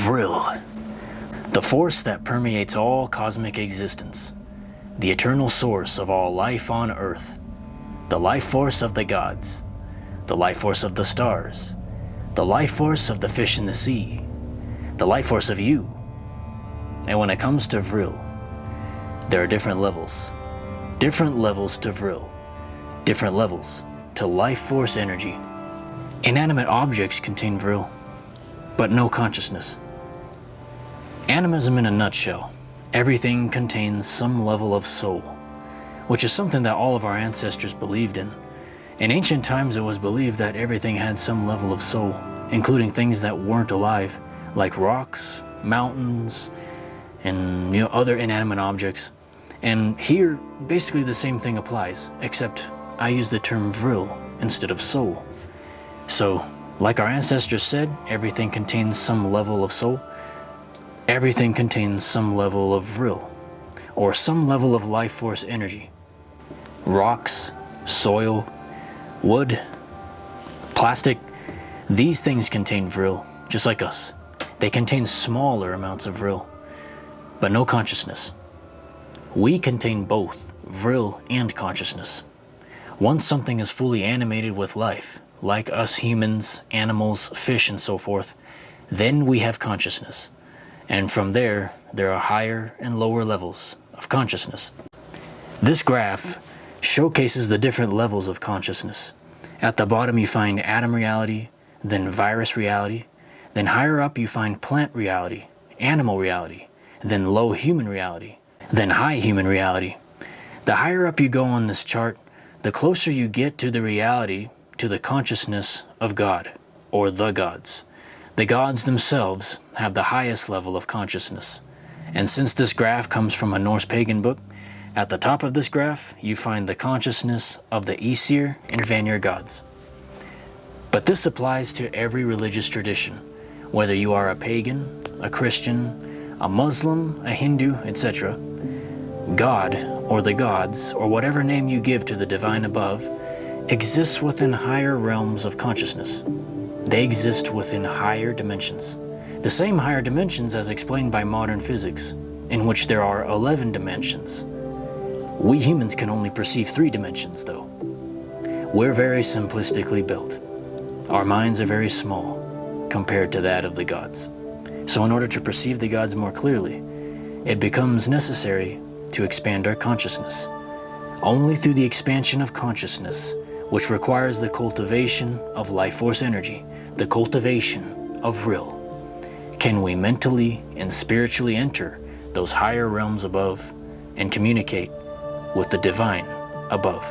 Vril, the force that permeates all cosmic existence, the eternal source of all life on Earth, the life force of the gods, the life force of the stars, the life force of the fish in the sea, the life force of you. And when it comes to Vril, there are different levels to Vril, different levels to life force energy. Inanimate objects contain Vril, but no consciousness. Animism in a nutshell. Everything contains some level of soul, which is something that all of our ancestors believed in. In ancient times, it was believed that everything had some level of soul, including things that weren't alive, like rocks, mountains, and other inanimate objects. And here, basically the same thing applies, except I use the term Vril instead of soul. So, like our ancestors said, everything contains some level of soul. Everything contains some level of Vril, or some level of life force energy. Rocks, soil, wood, plastic, these things contain Vril, just like us. They contain smaller amounts of Vril, but no consciousness. We contain both Vril and consciousness. Once something is fully animated with life, like us humans, animals, fish, and so forth, then we have consciousness. And from there are higher and lower levels of consciousness. This graph showcases the different levels of consciousness. At the bottom you find atom reality, then virus reality, then higher up you find plant reality, animal reality, then low human reality, then high human reality. The higher up you go on this chart, the closer you get to the reality, to the consciousness of God, or the gods. The gods themselves have the highest level of consciousness. And since this graph comes from a Norse pagan book, at the top of this graph you find the consciousness of the Aesir and Vanir gods. But this applies to every religious tradition, whether you are a pagan, a Christian, a Muslim, a Hindu, etc. God, or the gods, or whatever name you give to the divine above, exists within higher realms of consciousness. They exist within higher dimensions. The same higher dimensions as explained by modern physics, in which there are 11 dimensions. We humans can only perceive 3 dimensions though. We're very simplistically built. Our minds are very small compared to that of the gods. So in order to perceive the gods more clearly, it becomes necessary to expand our consciousness. Only through the expansion of consciousness, which requires the cultivation of life force energy, the cultivation of Vril, can we mentally and spiritually enter those higher realms above and communicate with the divine above.